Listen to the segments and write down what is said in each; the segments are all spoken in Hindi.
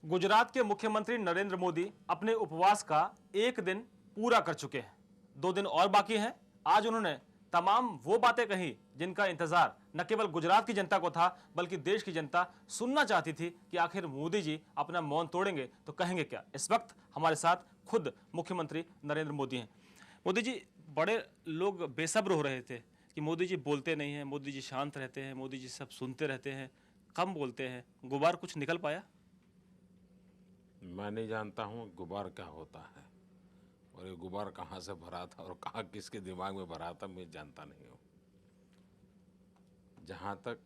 गुजरात के मुख्यमंत्री नरेंद्र मोदी अपने उपवास का एक दिन पूरा कर चुके हैं। 2 दिन और बाकी हैं। आज उन्होंने तमाम वो बातें कही जिनका इंतजार न केवल गुजरात की जनता को था बल्कि देश की जनता सुनना चाहती थी कि आखिर मोदी जी अपना मौन तोड़ेंगे तो कहेंगे क्या। इस वक्त हमारे साथ खुद मुख्यमंत्री नरेंद्र मोदी हैं। मोदी जी, बड़े लोग बेसब्र हो रहे थे कि मोदी जी बोलते नहीं हैं, मोदी जी शांत रहते हैं, मोदी जी सब सुनते रहते हैं, कम बोलते हैं। गुबार कुछ निकल पाया? मैं नहीं जानता हूँ गुबार क्या होता है और ये गुबार कहाँ से भरा था और कहाँ किसके दिमाग में भरा था, मैं जानता नहीं हूँ। जहाँ तक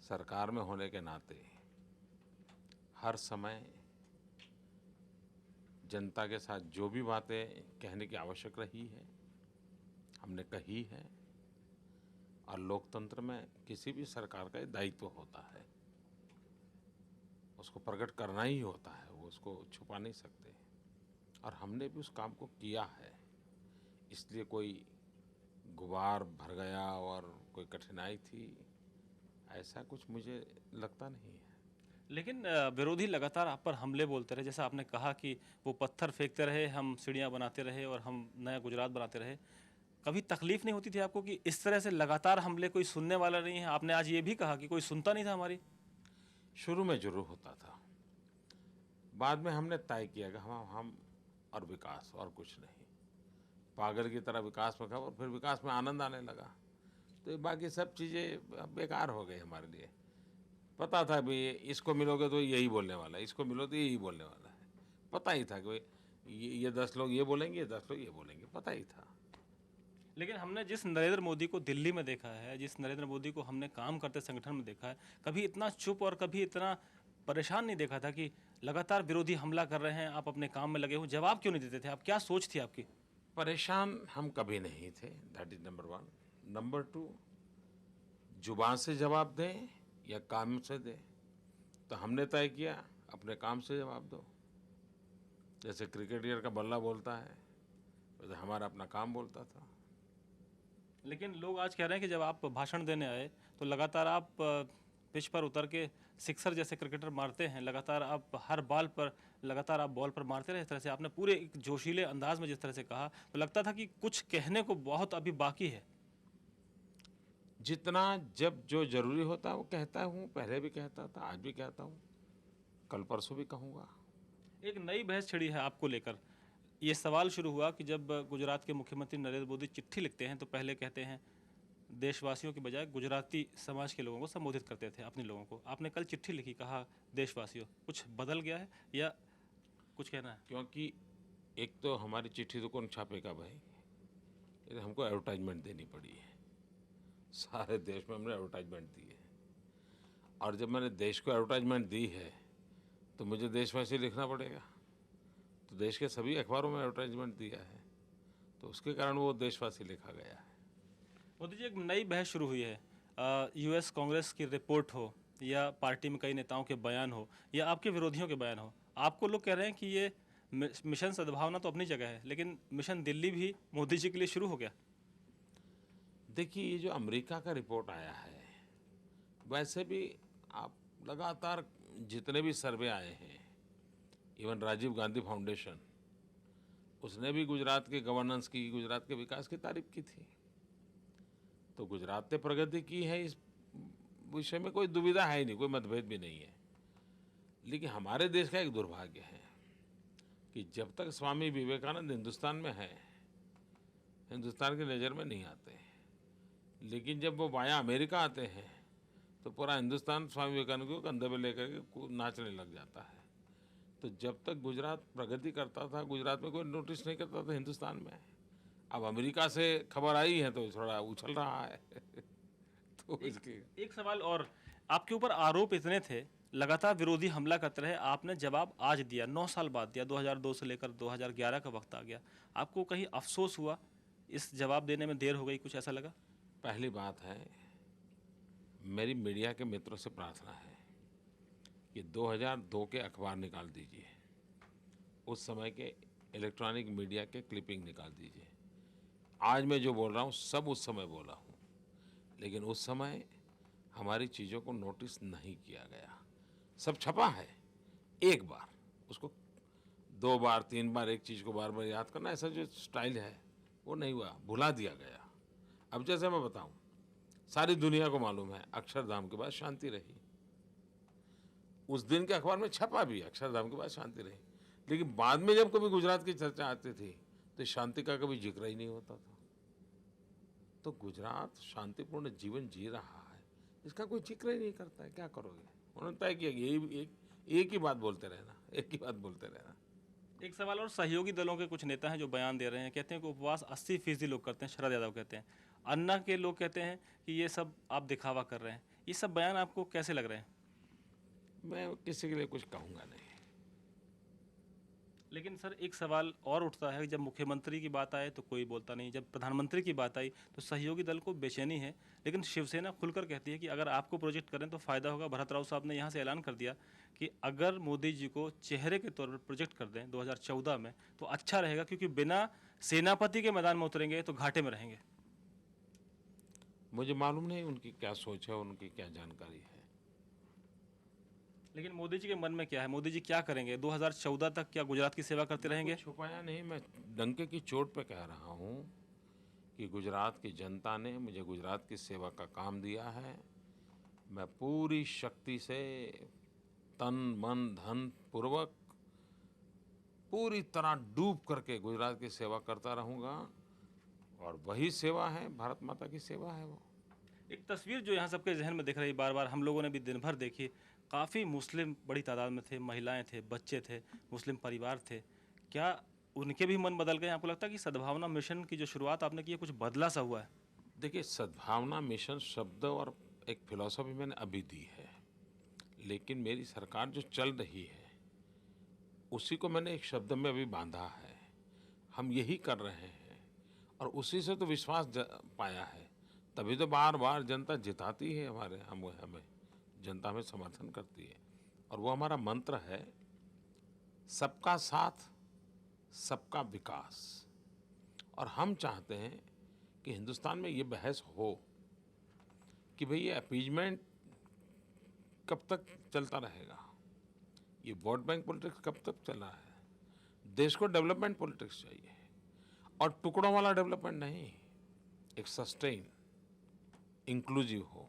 सरकार में होने के नाते हर समय जनता के साथ जो भी बातें कहने की आवश्यक रही है हमने कही है। और लोकतंत्र में किसी भी सरकार का दायित्व होता है, उसको प्रकट करना ही होता है, वो उसको छुपा नहीं सकते। और हमने भी उस काम को किया है, इसलिए कोई गुबार भर गया और कोई कठिनाई थी, ऐसा कुछ मुझे लगता नहीं है। लेकिन विरोधी लगातार आप पर हमले बोलते रहे। जैसा आपने कहा कि वो पत्थर फेंकते रहे, हम सीढ़ियाँ बनाते रहे और हम नया गुजरात बनाते रहे। कभी तकलीफ नहीं होती थी आपको कि इस तरह से लगातार हमले, कोई सुनने वाला नहीं है? आपने आज ये भी कहा कि कोई सुनता नहीं था हमारी। शुरू में जरूर होता था, बाद में हमने तय किया कि हम और विकास और कुछ नहीं। पागल की तरह विकास में खा और फिर विकास में आनंद आने लगा, तो ये बाकी सब चीज़ें बेकार हो गई हमारे लिए। पता था भाई इसको मिलोगे तो यही बोलने वाला है, इसको मिलो तो यही बोलने वाला है। पता ही था कि भाई ये 10 लोग ये बोलेंगे, ये 10 लोग ये बोलेंगे, पता ही था। लेकिन हमने जिस नरेंद्र मोदी को दिल्ली में देखा है, जिस नरेंद्र मोदी को हमने काम करते संगठन में देखा है, कभी इतना चुप और कभी इतना परेशान नहीं देखा था कि लगातार विरोधी हमला कर रहे हैं, आप अपने काम में लगे हो। जवाब क्यों नहीं देते थे आप? क्या सोच थी आपकी? परेशान हम कभी नहीं थे, दैट इज नंबर 1। नंबर 2, जुबान से जवाब दें या काम से दें, तो हमने तय किया अपने काम से जवाब दो। जैसे क्रिकेटर का बल्ला बोलता है वैसे हमारा अपना काम बोलता था। लेकिन लोग आज कह रहे हैं कि जब आप भाषण देने आए तो लगातार आप पिच पर उतर के सिक्सर जैसे क्रिकेटर मारते हैं, लगातार आप हर बॉल पर लगातार आप बॉल पर मारते रहे। इस तरह से आपने पूरे एक जोशीले अंदाज में जिस तरह से कहा, तो लगता था कि कुछ कहने को बहुत अभी बाकी है। जितना जब जो जरूरी होता है वो कहता हूँ, पहले भी कहता था, आज भी कहता हूँ, कल परसों भी कहूँगा। एक नई बहस छिड़ी है आपको लेकर। ये सवाल शुरू हुआ कि जब गुजरात के मुख्यमंत्री नरेंद्र मोदी चिट्ठी लिखते हैं तो पहले कहते हैं देशवासियों के बजाय गुजराती समाज के लोगों को संबोधित करते थे, अपने लोगों को। आपने कल चिट्ठी लिखी, कहा देशवासियों। कुछ बदल गया है या कुछ कहना है? क्योंकि एक तो हमारी चिट्ठी तो कौन छापेगा भाई, ये तो हमको एडवर्टाइजमेंट देनी पड़ी है। सारे देश में हमने एडवर्टाइजमेंट दी है, और जब मैंने देश को एडवर्टाइजमेंट दी है तो मुझे देशवासी लिखना पड़ेगा। तो देश के सभी अखबारों में एडवर्टाइजमेंट दिया है, तो उसके कारण वो देशवासी लिखा गया है। मोदी जी, एक नई बहस शुरू हुई है। यूएस कांग्रेस की रिपोर्ट हो या पार्टी में कई नेताओं के बयान हो या आपके विरोधियों के बयान हो, आपको लोग कह रहे हैं कि ये मिशन सद्भावना तो अपनी जगह है, लेकिन मिशन दिल्ली भी मोदी जी के लिए शुरू हो गया। देखिए, ये जो अमेरिका का रिपोर्ट आया है, वैसे भी आप लगातार जितने भी सर्वे आए हैं, इवन राजीव गांधी फाउंडेशन, उसने भी गुजरात के गवर्नेंस की, गुजरात के विकास की तारीफ की थी। तो गुजरात ने प्रगति की है, इस विषय में कोई दुविधा है ही नहीं, कोई मतभेद भी नहीं है। लेकिन हमारे देश का एक दुर्भाग्य है कि जब तक स्वामी विवेकानंद हिंदुस्तान में है, हिंदुस्तान की नज़र में नहीं आते, लेकिन जब वो वाया अमेरिका आते हैं तो पूरा हिंदुस्तान स्वामी विवेकानंद को कंधे पे लेकर के नाचने लग जाता है। तो जब तक गुजरात प्रगति करता था, गुजरात में कोई नोटिस नहीं करता था हिंदुस्तान में। अब अमेरिका से खबर आई है तो थोड़ा उछल रहा है। तो इसकी एक सवाल और, आपके ऊपर आरोप इतने थे, लगातार विरोधी हमला करते रहे, आपने जवाब आज दिया, 9 साल बाद दिया, 2002 से लेकर 2011 का वक्त आ गया। आपको कहीं अफसोस हुआ इस जवाब देने में देर हो गई, कुछ ऐसा लगा? पहली बात है, मेरी मीडिया के मित्रों से प्रार्थना है कि 2002 के अखबार निकाल दीजिए, उस समय के इलेक्ट्रॉनिक मीडिया के क्लिपिंग निकाल दीजिए। आज मैं जो बोल रहा हूँ सब उस समय बोला हूँ, लेकिन उस समय हमारी चीज़ों को नोटिस नहीं किया गया। सब छपा है, एक बार उसको 2 बार 3 बार एक चीज़ को बार बार याद करना, ऐसा जो स्टाइल है वो नहीं हुआ, भुला दिया गया। अब जैसे मैं बताऊं, सारी दुनिया को मालूम है अक्षरधाम के बाद शांति रही, उस दिन के अखबार में छपा भी अक्षरधाम के बाद शांति रही, लेकिन बाद में जब कभी गुजरात की चर्चा आती थी तो शांति का कभी जिक्र ही नहीं होता था। तो गुजरात शांतिपूर्ण जीवन जी रहा है, इसका कोई जिक्र ही नहीं करता है, क्या करोगे? उन्होंने तय किया कि एक ही बात बोलते रहना, एक ही बात बोलते रहना। एक सवाल और, सहयोगी दलों के कुछ नेता हैं जो बयान दे रहे हैं, कहते हैं कि उपवास 80% लोग करते हैं, शरद यादव कहते हैं, अन्ना के लोग कहते हैं कि ये सब आप दिखावा कर रहे हैं। ये सब बयान आपको कैसे लग रहे हैं? मैं किसी के लिए कुछ कहूँगा नहीं। लेकिन सर एक सवाल और उठता है, जब मुख्यमंत्री की बात आए तो कोई बोलता नहीं, जब प्रधानमंत्री की बात आई तो सहयोगी दल को बेचैनी है, लेकिन शिवसेना खुलकर कहती है कि अगर आपको प्रोजेक्ट करें तो फ़ायदा होगा। भरत राव साहब ने यहाँ से ऐलान कर दिया कि अगर मोदी जी को चेहरे के तौर पर प्रोजेक्ट कर दें 2014 में तो अच्छा रहेगा, क्योंकि बिना सेनापति के मैदान में उतरेंगे तो घाटे में रहेंगे। मुझे मालूम नहीं उनकी क्या सोच है, उनकी क्या जानकारी है। लेकिन मोदी जी के मन में क्या है? मोदी जी क्या करेंगे 2014 तक? क्या गुजरात की सेवा करते रहेंगे? छुपाया नहीं, मैं डंके की चोट पे कह रहा हूँ कि गुजरात की जनता ने मुझे गुजरात की सेवा का काम दिया है। मैं पूरी शक्ति से, तन मन धन पूर्वक, पूरी तरह डूब करके गुजरात की सेवा करता रहूँगा, और वही सेवा है, भारत माता की सेवा है वो। एक तस्वीर जो यहाँ सबके जहन में दिख रही बार बार, हम लोगों ने भी दिन भर देखी, काफ़ी मुस्लिम बड़ी तादाद में थे, महिलाएं थे, बच्चे थे, मुस्लिम परिवार थे। क्या उनके भी मन बदल गए? आपको लगता है कि सद्भावना मिशन की जो शुरुआत आपने की है कुछ बदला सा हुआ है? देखिए, सद्भावना मिशन शब्द और एक फिलॉसफी मैंने अभी दी है, लेकिन मेरी सरकार जो चल रही है उसी को मैंने एक शब्द में अभी बांधा है। हम यही कर रहे हैं और उसी से तो विश्वास पाया है, तभी तो बार बार जनता जिताती है हमें जनता हमें समर्थन करती है, और वो हमारा मंत्र है, सबका साथ सबका विकास। और हम चाहते हैं कि हिंदुस्तान में ये बहस हो कि भाई ये अपीजमेंट कब तक चलता रहेगा, ये वोट बैंक पॉलिटिक्स कब तक चल रहा है। देश को डेवलपमेंट पॉलिटिक्स चाहिए, और टुकड़ों वाला डेवलपमेंट नहीं, एक सस्टेन इंक्लूसिव हो,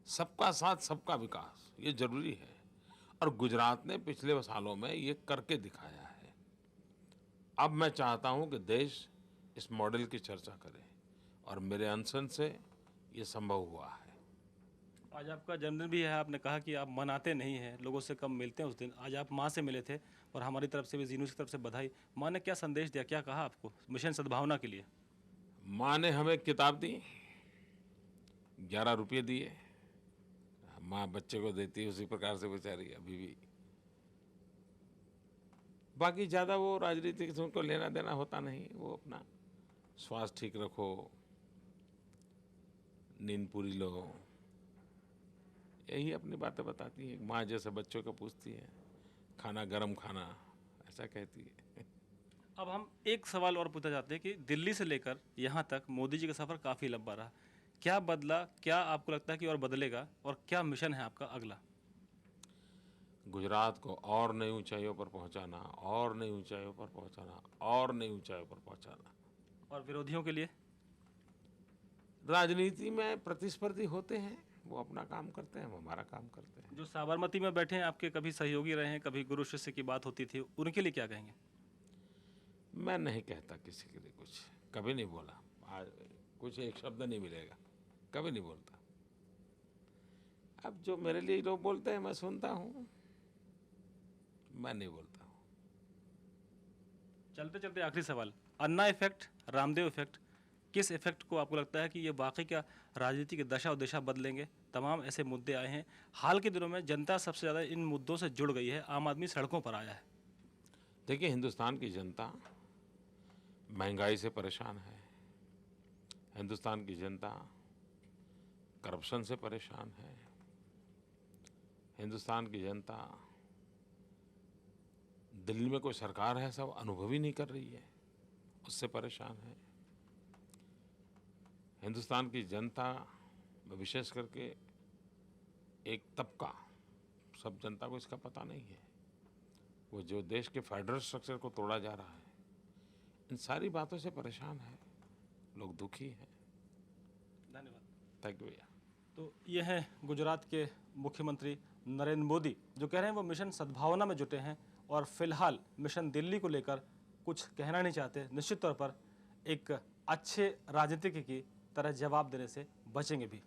सबका साथ सबका विकास, ये जरूरी है। और गुजरात ने पिछले सालों में ये करके दिखाया है। अब मैं चाहता हूं कि देश इस मॉडल की चर्चा करे, और मेरे अनशन से ये संभव हुआ है। आज आपका जन्मदिन भी है, आपने कहा कि आप मनाते नहीं हैं, लोगों से कम मिलते हैं उस दिन। आज आप माँ से मिले थे, और हमारी तरफ से भी, जीनू की तरफ से बधाई। माँ ने क्या संदेश दिया, क्या कहा आपको मिशन सद्भावना के लिए? माँ ने हमें किताब दी, 11 रुपये दिए। माँ बच्चे को देती है उसी प्रकार से बेचारी अभी भी। बाकी ज़्यादा वो राजनीति से उनको लेना देना होता नहीं, वो अपना स्वास्थ्य ठीक रखो, नींद पूरी लो, यही अपनी बातें बताती है। माँ जैसे बच्चों को पूछती है, खाना गरम खाना, ऐसा कहती है। अब हम एक सवाल और पूछना चाहते हैं कि दिल्ली से लेकर यहाँ तक मोदी जी का सफ़र काफ़ी लंबा रहा, क्या बदला, क्या आपको लगता है कि और बदलेगा, और क्या मिशन है आपका अगला? गुजरात को और नई ऊंचाइयों पर पहुंचाना, और नई ऊंचाइयों पर पहुंचाना, और नई ऊंचाइयों पर पहुंचाना। और विरोधियों के लिए? राजनीति में प्रतिस्पर्धी होते हैं, वो अपना काम करते हैं, हम हमारा काम करते हैं। जो साबरमती में बैठे हैं, आपके कभी सहयोगी रहे हैं, कभी गुरु शिष्य की बात होती थी, उनके लिए क्या कहेंगे? मैं नहीं कहता किसी के लिए कुछ, कभी नहीं बोला। आज कुछ एक शब्द नहीं मिलेगा, कभी नहीं बोलता। अब जो मेरे लिए लोग बोलते हैं मैं सुनता हूँ, मैं नहीं बोलता हूँ। चलते चलते आखिरी सवाल, अन्ना इफेक्ट, रामदेव इफेक्ट, किस इफेक्ट को आपको लगता है कि ये वाकई क्या राजनीति की दशा और दिशा बदलेंगे? तमाम ऐसे मुद्दे आए हैं, हाल के दिनों में जनता सबसे ज़्यादा इन मुद्दों से जुड़ गई है, आम आदमी सड़कों पर आया है। देखिए, हिंदुस्तान की जनता महंगाई से परेशान है, हिंदुस्तान की जनता करप्शन से परेशान है, हिंदुस्तान की जनता दिल्ली में कोई सरकार है सब अनुभव ही नहीं कर रही है, उससे परेशान है। हिंदुस्तान की जनता में विशेष करके एक तबका, सब जनता को इसका पता नहीं है, वो जो देश के फेडरल स्ट्रक्चर को तोड़ा जा रहा है, इन सारी बातों से परेशान है, लोग दुखी हैं। धन्यवाद। थैंक यू भैया। तो ये है गुजरात के मुख्यमंत्री नरेंद्र मोदी, जो कह रहे हैं वो मिशन सद्भावना में जुटे हैं और फिलहाल मिशन दिल्ली को लेकर कुछ कहना नहीं चाहते। निश्चित तौर पर एक अच्छे राजनीतिक की तरह जवाब देने से बचेंगे भी।